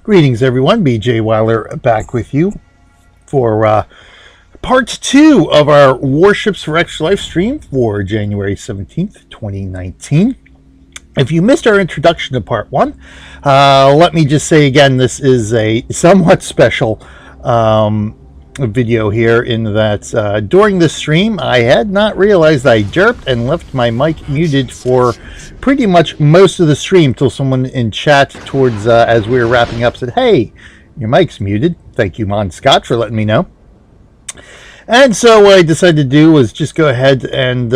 Greetings, everyone. BJ Weiler back with you for part 2 of our Warships for X live stream for January 17th, 2019. If you missed our introduction to part 1, let me just say again, this is a somewhat special video here in that during the stream I had not realized I derped and left my mic muted for pretty much most of the stream till someone in chat towards as we were wrapping up said, "Hey, your mic's muted." Thank you, Mon Scott, for letting me know. And so what I decided to do was just go ahead and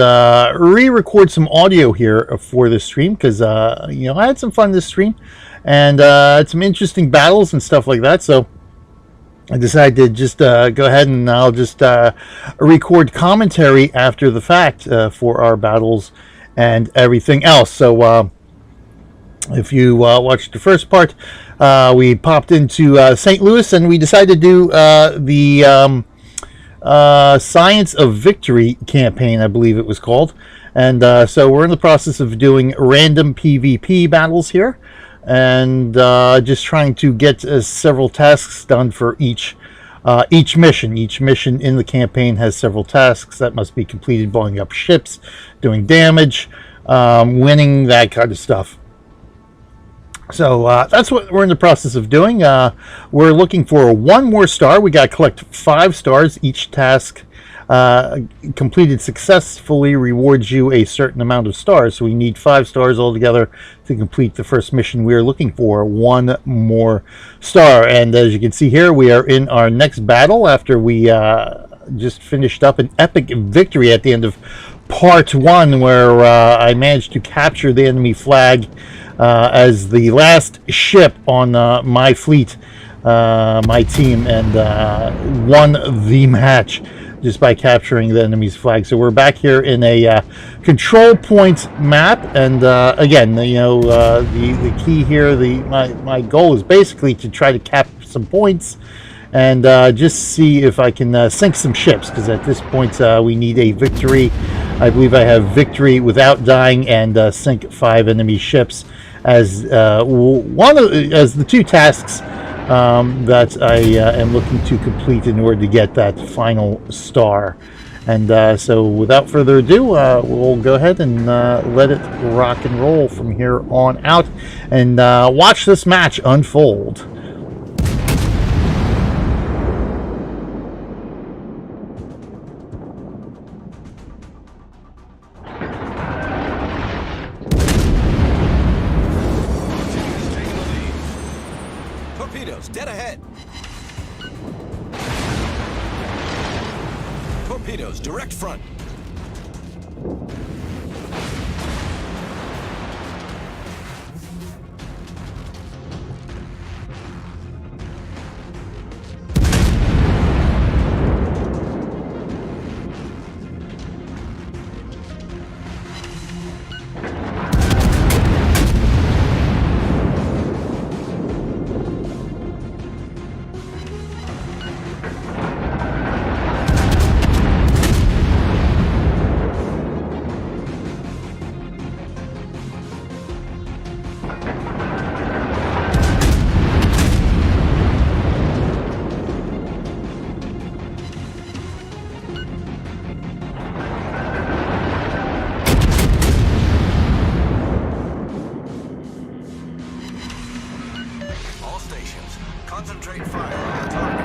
re-record some audio here for this stream because I had some fun this stream and had some interesting battles and stuff like that. So I decided to just go ahead and I'll just record commentary after the fact for our battles and everything else. So if you watched the first part, we popped into St. Louis and we decided to do the Science of Victory campaign, I believe it was called. And so we're in the process of doing random PvP battles here. And just trying to get several tasks done for each mission. Each mission in the campaign has several tasks that must be completed: blowing up ships, doing damage, winning, that kind of stuff. So that's what we're in the process of doing. We're looking for one more star. We got to collect 5 stars. Each task completed successfully rewards you a certain amount of stars. So we need 5 stars altogether to complete the first mission. We are looking for one more star. And as you can see here, we are in our next battle after we just finished up an epic victory at the end of part 1, where I managed to capture the enemy flag as the last ship on my fleet, my team, and won the match just by capturing the enemy's flag. So we're back here in a control point map, and again, the key here, my goal is basically to try to capture some points and just see if I can sink some ships, because at this point we need a victory. I believe I have victory without dying and sink 5 enemy ships as as the 2 tasks that I am looking to complete in order to get that final star. And so without further ado, we'll go ahead and let it rock and roll from here on out and watch this match unfold. Torpedoes, dead ahead. Torpedoes, direct front. Concentrate fire on the target.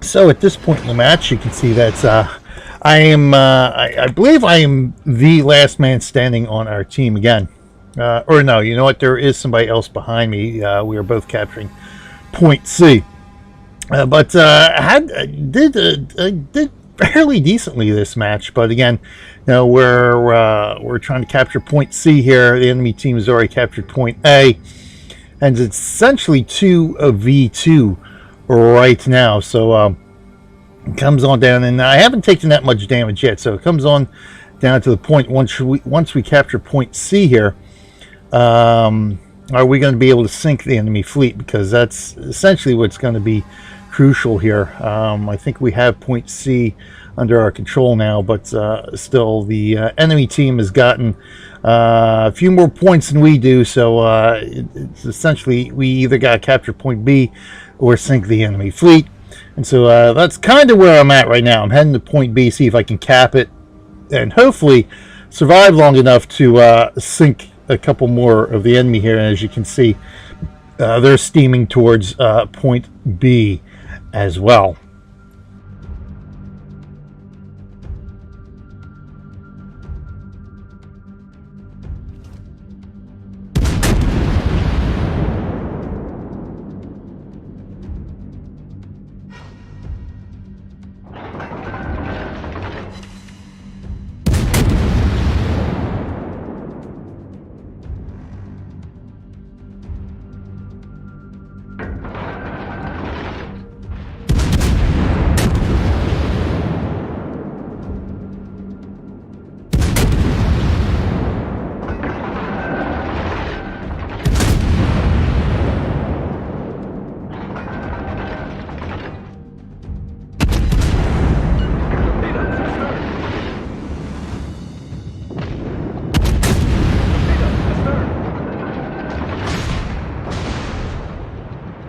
So at this point in the match, you can see that I believe I am the last man standing on our team again. Or no, you know what? There is somebody else behind me. We are both capturing point C. But I did fairly decently this match. But again, you know, we're trying to capture point C here. The enemy team has already captured point A, and it's essentially 2v2 right now. So it comes on down, and I haven't taken that much damage yet. So it comes on down to the point once we capture point C here. Are we going to be able to sink the enemy fleet? Because that's essentially what's going to be crucial here. I think we have point C under our control now, but still the enemy team has gotten a few more points than we do. So it's essentially we either got to capture point B or sink the enemy fleet. And so that's kind of where I'm at right now. I'm heading to point B, see if I can cap it, and hopefully survive long enough to sink a couple more of the enemy here. And as you can see, they're steaming towards point B as well.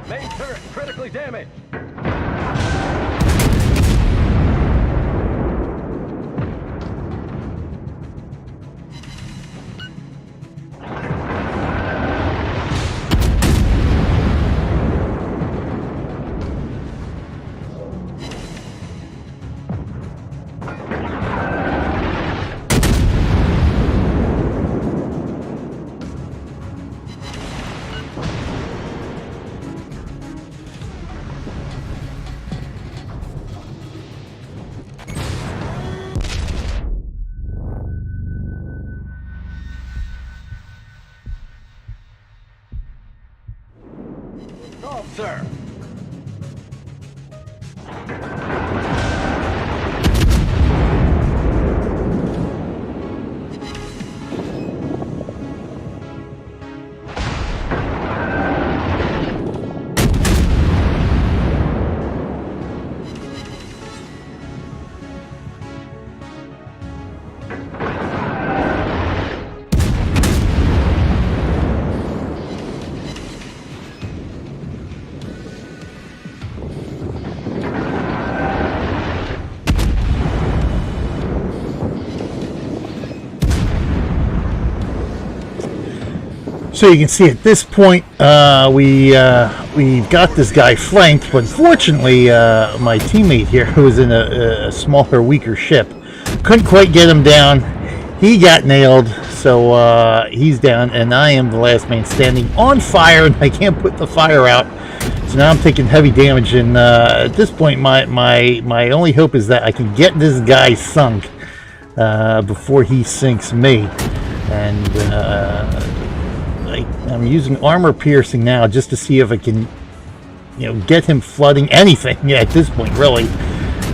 Main turret critically damaged. Oh, sir. So you can see at this point we've got this guy flanked, but fortunately my teammate here, who was in a smaller, weaker ship, couldn't quite get him down. He got nailed, so he's down, and I am the last man standing on fire, and I can't put the fire out. So now I'm taking heavy damage, and at this point my only hope is that I can get this guy sunk before he sinks me. And I'm using armor piercing now just to see if I can, you know, get him flooding anything at this point, really,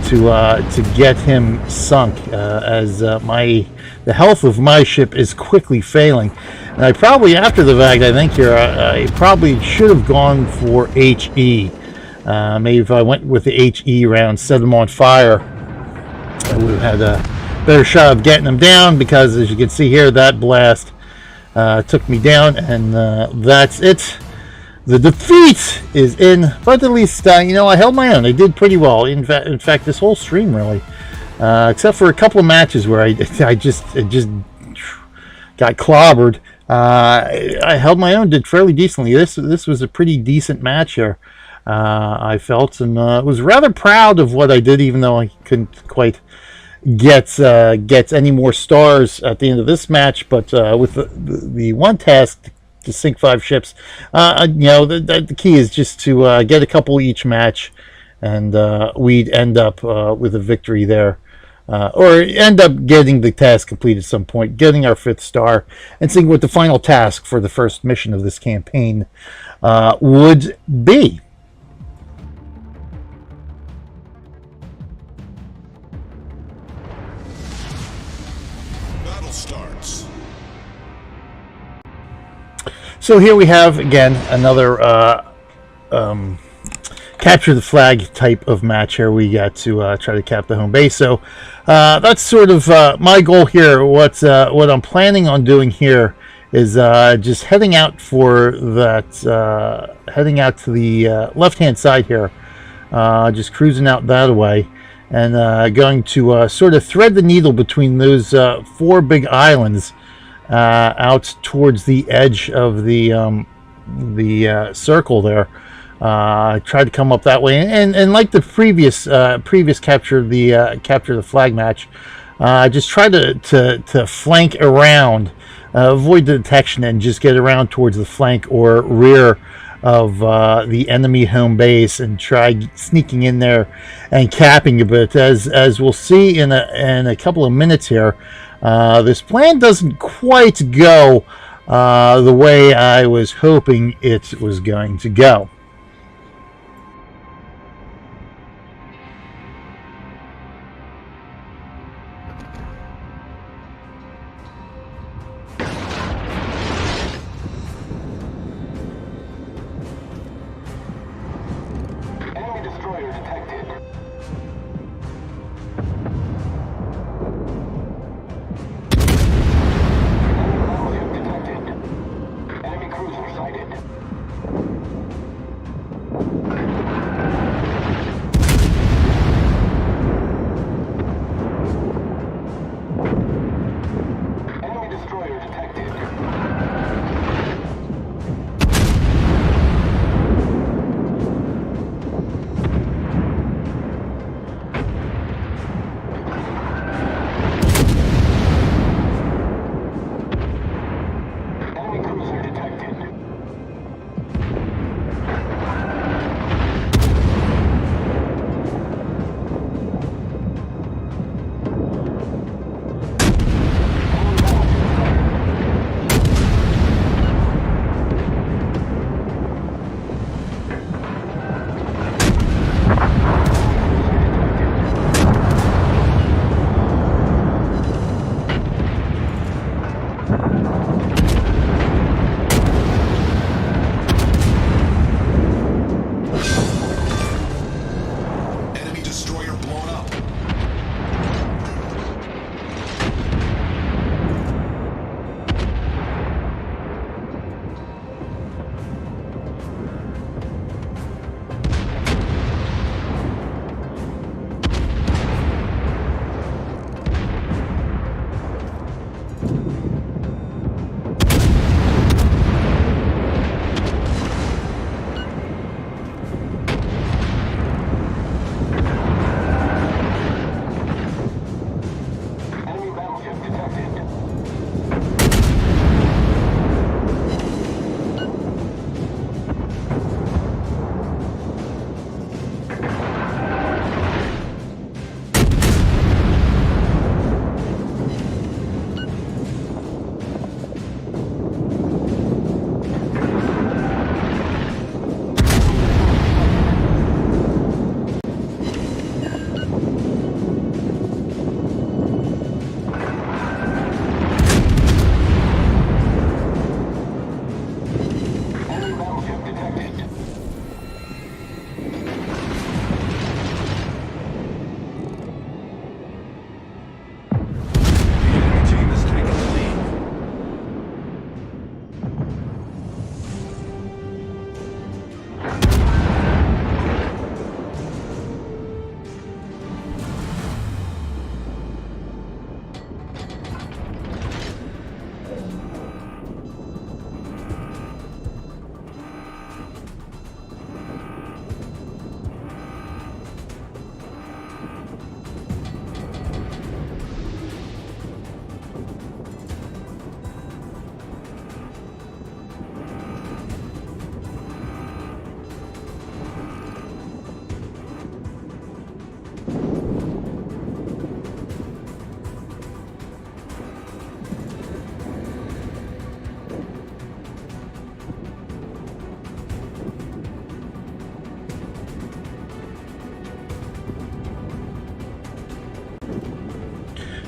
to get him sunk. As the health of my ship is quickly failing, and I probably, after the fact, I think here I probably should have gone for HE. Maybe if I went with the HE round, set him on fire, I would have had a better shot of getting him down. Because as you can see here, that blast took me down, and that's it. The defeat is in, but at least you know, I held my own. I did pretty well. In fact, this whole stream really, except for a couple of matches where I just got clobbered. I held my own, did fairly decently. This was a pretty decent match here. I felt, and was rather proud of what I did, even though I couldn't quite get any more stars at the end of this match. But with the one task to sink 5 ships, the key is just to get a couple each match, and we'd end up with a victory there. Or end up getting the task complete at some point, getting our 5th star, and seeing what the final task for the first mission of this campaign would be. Battle starts. So here we have, again, another capture the flag type of match. Here we got to try to cap the home base. So that's sort of my goal here. What I'm planning on doing here is just heading out for that, heading out to the left-hand side here, just cruising out that way, and going to sort of thread the needle between those 4 big islands out towards the edge of the circle there. Tried to come up that way, and like the previous capture the flag match, just try to flank around, avoid the detection, and just get around towards the flank or rear of the enemy home base, and try sneaking in there and capping a bit. As we'll see in a couple of minutes here, this plan doesn't quite go the way I was hoping it was going to go. Enemy destroyer detected. Enemy battleship detected. Enemy cruiser sighted.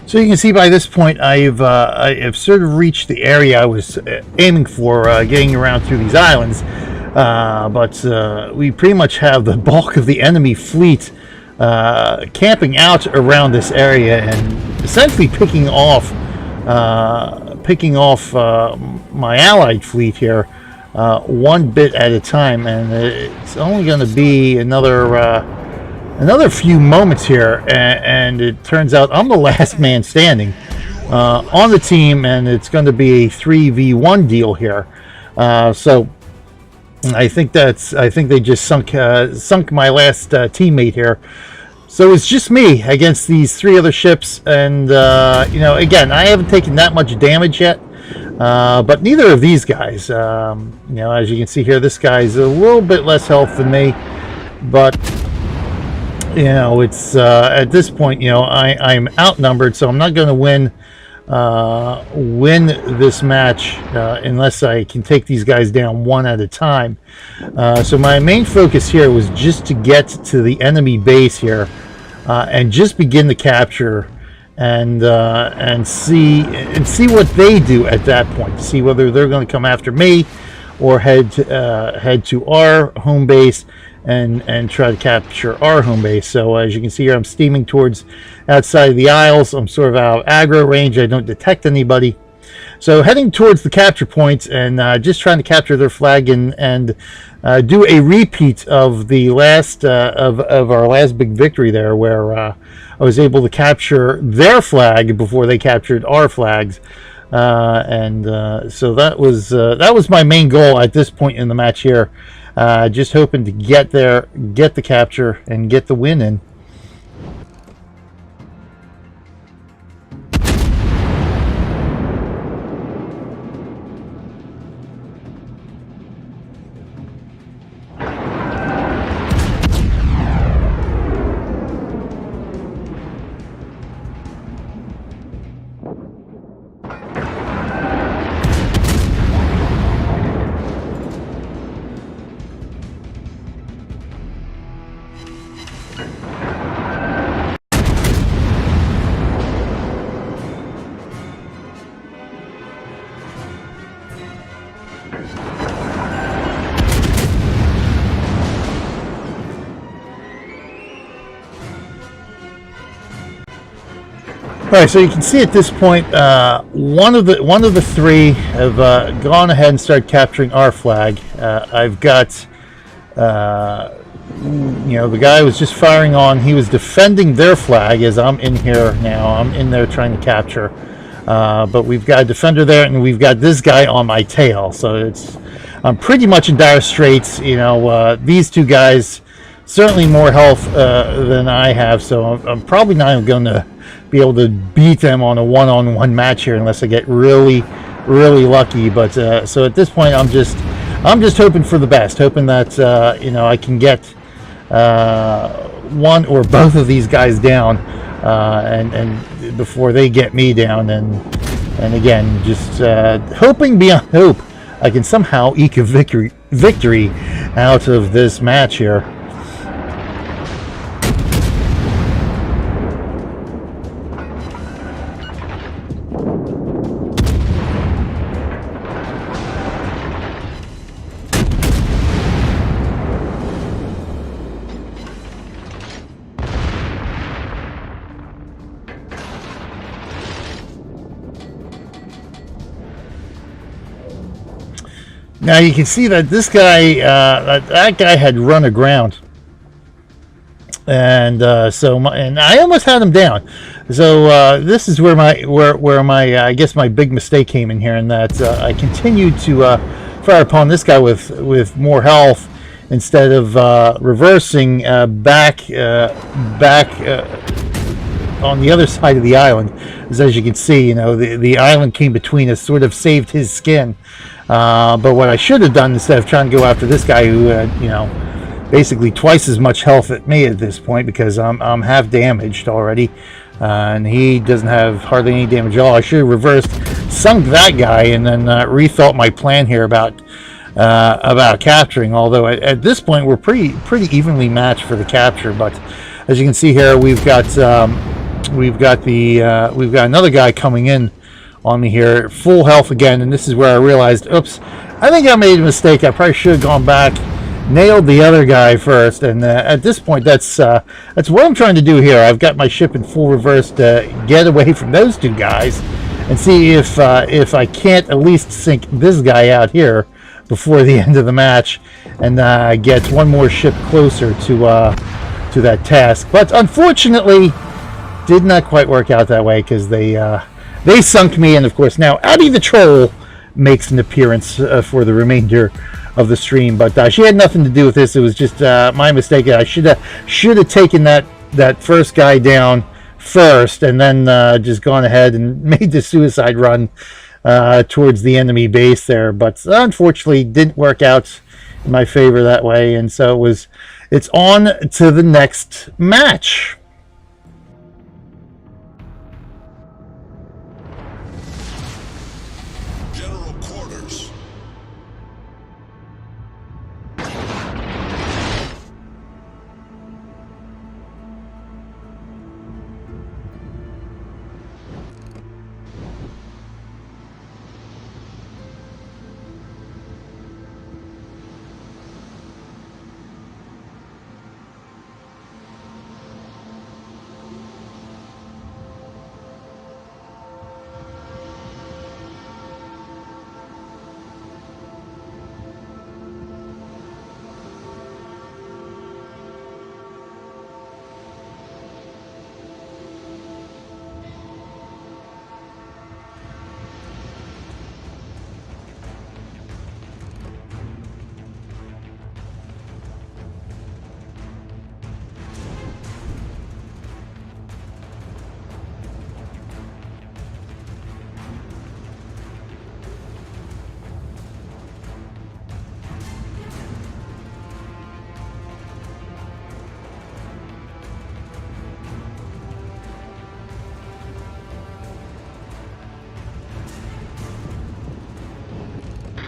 So you can see by this point I have sort of reached the area I was aiming for, getting around through these islands. But we pretty much have the bulk of the enemy fleet camping out around this area and essentially picking off my allied fleet here one bit at a time, and it's only going to be another few moments here, and it turns out I'm the last man standing on the team, and it's going to be a 3v1 deal here. So I think they just sunk my last teammate here. So it's just me against these three other ships, and you know, again, I haven't taken that much damage yet, but neither of these guys. You know, as you can see here, this guy's a little bit less health than me, but you know, it's at this point, you know, I'm outnumbered, so I'm not going to win this match unless I can take these guys down one at a time. So my main focus here was just to get to the enemy base here and just begin the capture and see what they do at that point, to see whether they're going to come after me or head to our home base and try to capture our home base. So as you can see here, I'm steaming towards outside of the Isles. I'm sort of out of aggro range. I don't detect anybody. So heading towards the capture points and just trying to capture their flag and do a repeat of the last of our last big victory there, where I was able to capture their flag before they captured our flags. So that was my main goal at this point in the match here. Just hoping to get there, get the capture, and get the win in. All right, so you can see at this point, one of the three have gone ahead and started capturing our flag. I've got, you know, the guy was just firing on. He was defending their flag as I'm in here now. I'm in there trying to capture, but we've got a defender there, and we've got this guy on my tail. So I'm pretty much in dire straits. You know, these two guys certainly more health than I have, so I'm probably not going to be able to beat them on a one-on-one match here unless I get really lucky. But so at this point, I'm just hoping for the best, hoping that you know, I can get one or both of these guys down and before they get me down, and again, just hoping beyond hope I can somehow eke a victory out of this match here. Now you can see that this guy, that guy had run aground, and and I almost had him down. So this is where my I guess my big mistake came in here, in that I continued to fire upon this guy with more health instead of reversing back on the other side of the island. As you can see, you know, the island came between us, sort of saved his skin. But what I should have done, instead of trying to go after this guy who had, you know, basically twice as much health at me at this point, because I'm half damaged already, and he doesn't have hardly any damage at all. I should have reversed, sunk that guy, and then rethought my plan here about capturing. Although at this point we're pretty evenly matched for the capture. But as you can see here, we've got we've got another guy coming in on me here, full health again, and this is where I realized, oops, I think I made a mistake. I probably should have gone back, nailed the other guy first, and at this point, that's what I'm trying to do here. I've got my ship in full reverse to get away from those two guys, and see if I can't at least sink this guy out here before the end of the match, and get one more ship closer to that task. But unfortunately, did not quite work out that way, because they sunk me, and of course now Abby the Troll makes an appearance for the remainder of the stream. But she had nothing to do with this. It was just my mistake. I should have taken that first guy down first, and then just gone ahead and made the suicide run towards the enemy base there. But unfortunately, didn't work out in my favor that way, and so it's on to the next match.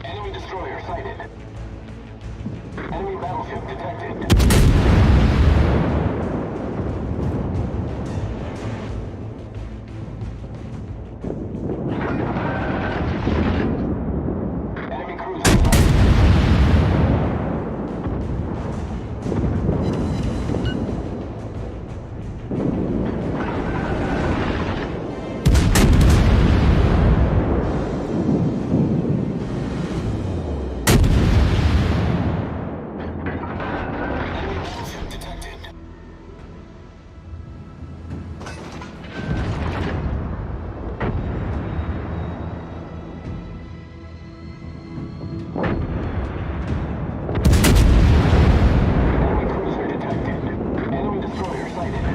Enemy destroyer sighted. Enemy battleship detected. Enemy cruiser sighted.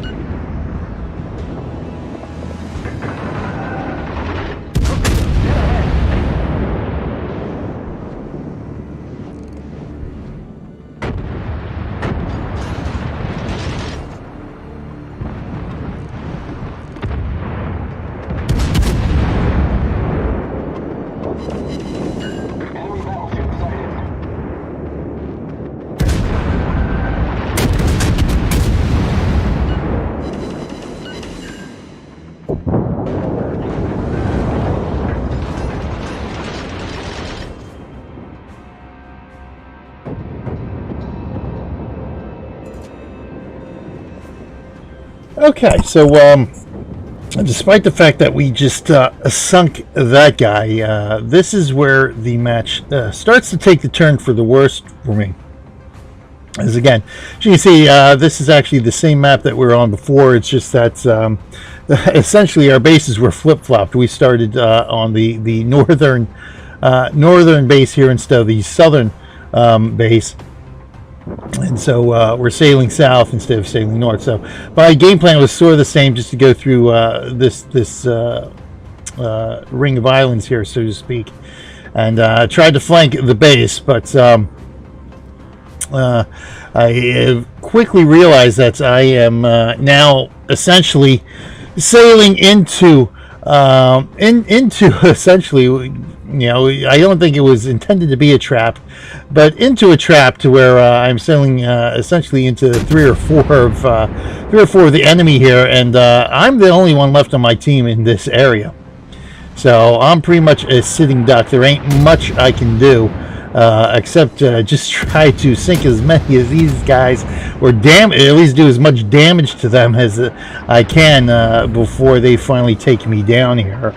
Okay, so despite the fact that we just sunk that guy, this is where the match starts to take the turn for the worst for me. As again, as you can see, this is actually the same map that we were on before. It's just that essentially our bases were flip-flopped. We started on the northern base here instead of the southern base. And so we're sailing south instead of sailing north. So my game plan was sort of the same, just to go through this ring of islands here, so to speak, and tried to flank the base. But I quickly realized that I am now essentially sailing into essentially you know, I don't think it was intended to be a trap, but into a trap to where I'm sailing essentially into three or four of the enemy here, and I'm the only one left on my team in this area. So I'm pretty much a sitting duck. There ain't much I can do except just try to sink as many of these guys, or at least do as much damage to them as I can before they finally take me down here.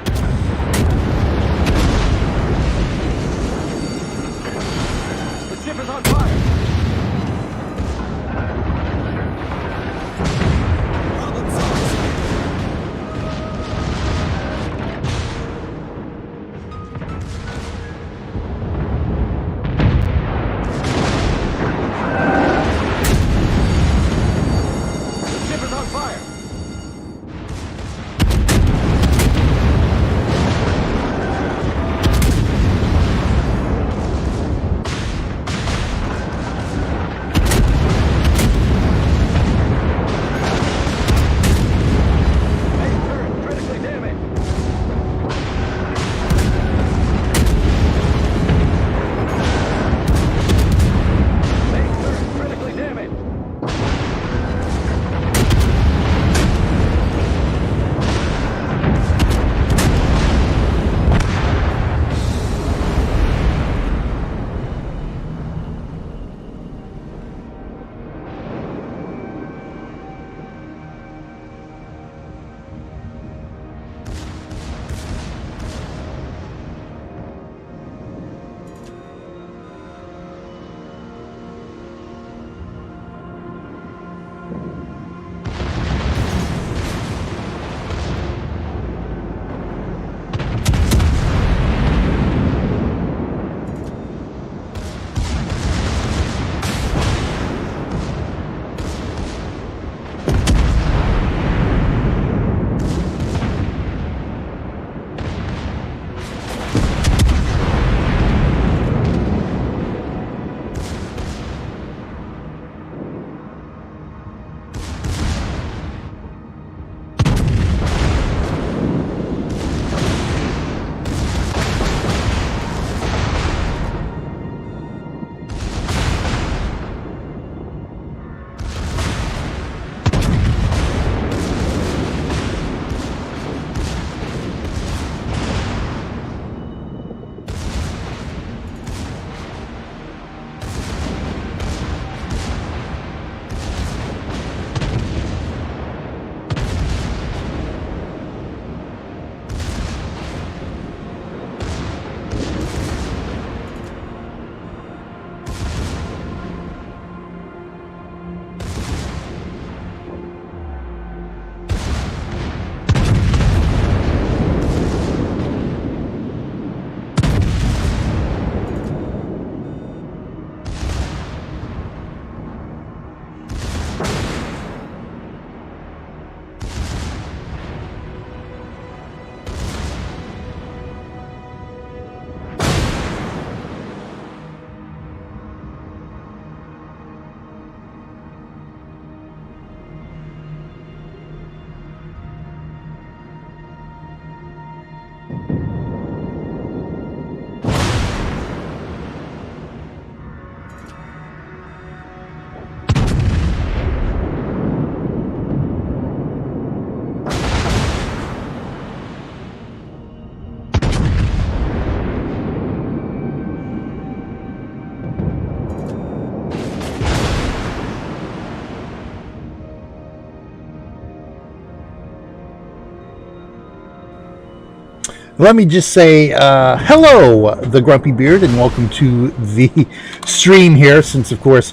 Let me just say hello, the Grumpy Beard, and welcome to the stream here, since, of course,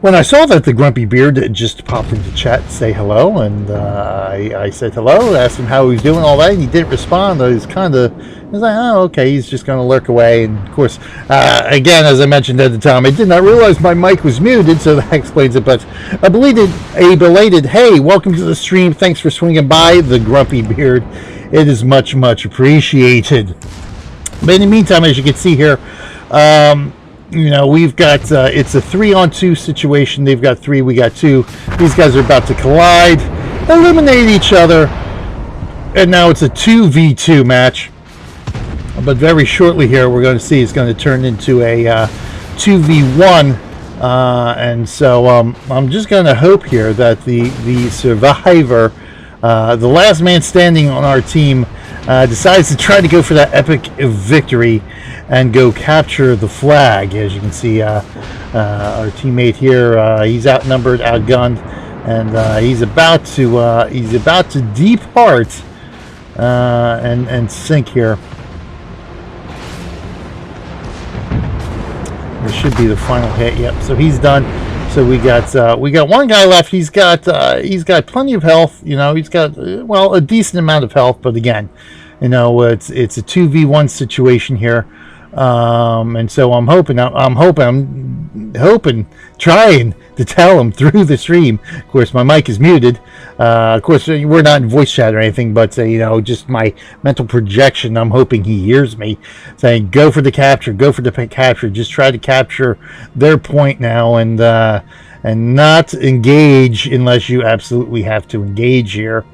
when I saw that the Grumpy Beard just popped into chat to say hello, and I said hello, asked him how he was doing, all that, and he didn't respond. I was like, oh, okay, he's just going to lurk away. And, of course, again, as I mentioned at the time, I did not realize my mic was muted, so that explains it. But a belated, hey, welcome to the stream. Thanks for swinging by, the Grumpy Beard. It is much, much appreciated. But in the meantime, as you can see here, you know, we've got, it's a 3-on-2 situation. They've got 3, we got 2. These guys are about to collide, eliminate each other, and now it's a 2v2 match. But very shortly here, we're going to see it's going to turn into a 2v1. And so I'm just going to hope here that the survivor, the last man standing on our team, decides to try to go for that epic victory and go capture the flag. As you can see, our teammate here, he's outnumbered, outgunned, and he's about to depart and sink here. This should be the final hit. Yep. So he's done. So we got one guy left. He's got plenty of health. You know, he's got a decent amount of health. But again, you know, it's a 2v1 situation here. And so I'm hoping, trying to tell him through the stream. Of course, my mic is muted. Of course, we're not in voice chat or anything, but you know, just my mental projection. I'm hoping he hears me saying, "Go for the capture, go for the capture. Just try to capture their point now, and not engage unless you absolutely have to engage here."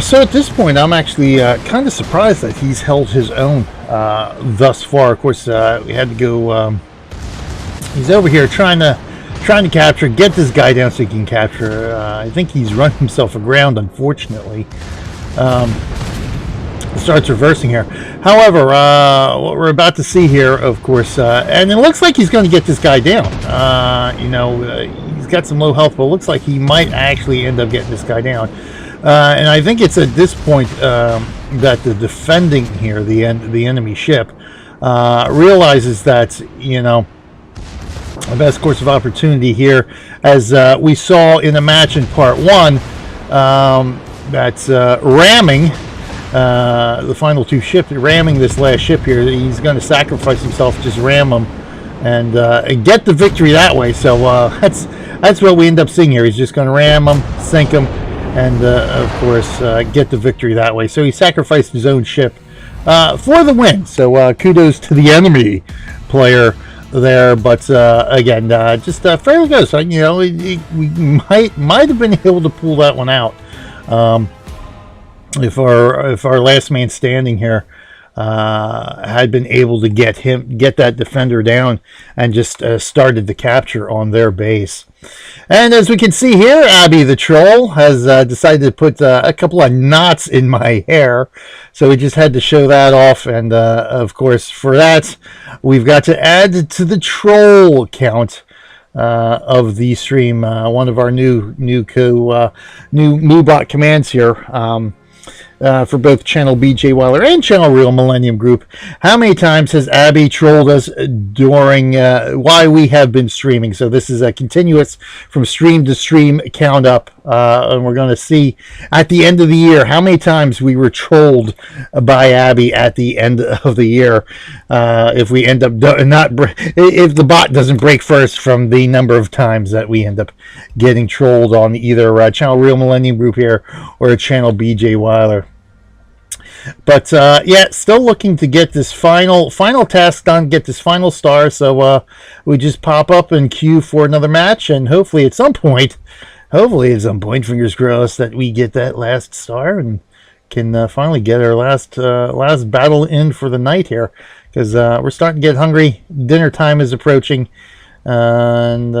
So at this point, I'm actually kind of surprised that he's held his own thus far. Of course, we had to go. He's over here trying to capture, get this guy down so he can capture. I think he's run himself aground, unfortunately. Starts reversing here. However, what we're about to see here, of course, and it looks like he's going to get this guy down. He's got some low health, but it looks like he might actually end up getting this guy down. And I think it's at this point that the defending here, the enemy ship, realizes that, the best course of opportunity here, as we saw in the match in part 1, that's ramming the final two ships, ramming this last ship here. He's going to sacrifice himself, just ram them, and get the victory that way. So that's what we end up seeing here. He's just going to ram them, sink them, and of course get the victory that way. So he sacrificed his own ship for the win. So kudos to the enemy player there, but again, just fairly good. So we might have been able to pull that one out if our last man standing here had been able to get that defender down and just started the capture on their base. And as we can see here, Abby the troll has decided to put a couple of knots in my hair, so we just had to show that off. And of course, for that, we've got to add to the troll count of the stream one of our new Moobot commands here. For both Channel BJ Weiler and Channel Real Millennium Group. How many times has Abby trolled us during why we have been streaming? So this is a continuous from stream to stream count up, and we're going to see at the end of the year how many times we were trolled by Abby at the end of the year. If we end up if the bot doesn't break first from the number of times that we end up getting trolled on either Channel Real Millennium Group here or Channel BJ Weiler. But yeah, still looking to get this final task done, get this final star. So we just pop up and queue for another match, and hopefully at some point, fingers crossed, that we get that last star and can finally get our last battle in for the night here, because we're starting to get hungry. Dinner time is approaching, and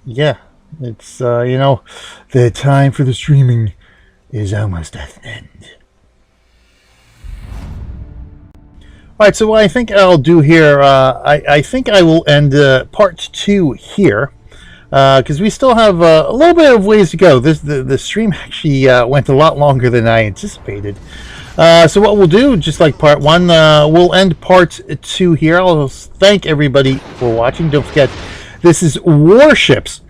yeah, it's the time for the streaming is almost at an end. All right, so what I think I'll do here, I think I will end part 2 here, because we still have a little bit of ways to go. The stream actually went a lot longer than I anticipated. So what we'll do, just like part 1, we'll end part 2 here. I'll thank everybody for watching. Don't forget, this is Warships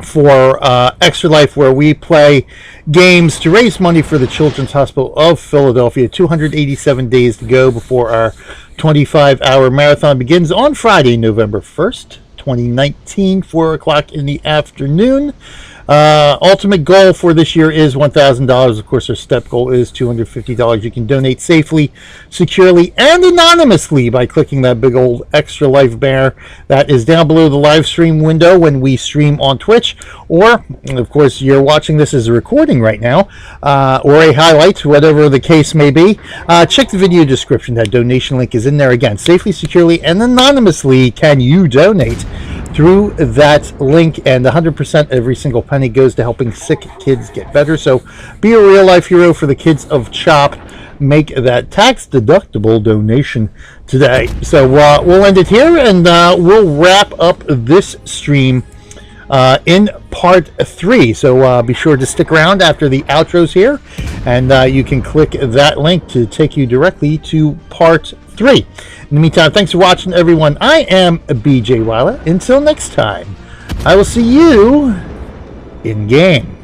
for Extra Life, where we play games to raise money for the Children's Hospital of Philadelphia. 287 days to go before our 25-hour marathon begins on Friday, November 1st, 2019, 4 o'clock in the afternoon. Ultimate goal for this year is $1,000. Of course, our step goal is $250. You can donate safely, securely, and anonymously by clicking that big old Extra Life banner that is down below the live stream window when we stream on Twitch. Or, of course, you're watching this as a recording right now, or a highlight, whatever the case may be. Check the video description. That donation link is in there. Again, safely, securely, and anonymously can you donate through that link, and 100% every single penny goes to helping sick kids get better. So be a real life hero for the kids of CHOP. Make that tax deductible donation today. So we'll end it here, and we'll wrap up this stream in part 3. So be sure to stick around after the outros here, and you can click that link to take you directly to part 3. In the meantime, thanks for watching, everyone. I am BJ Weiler. Until next time, I will see you in game.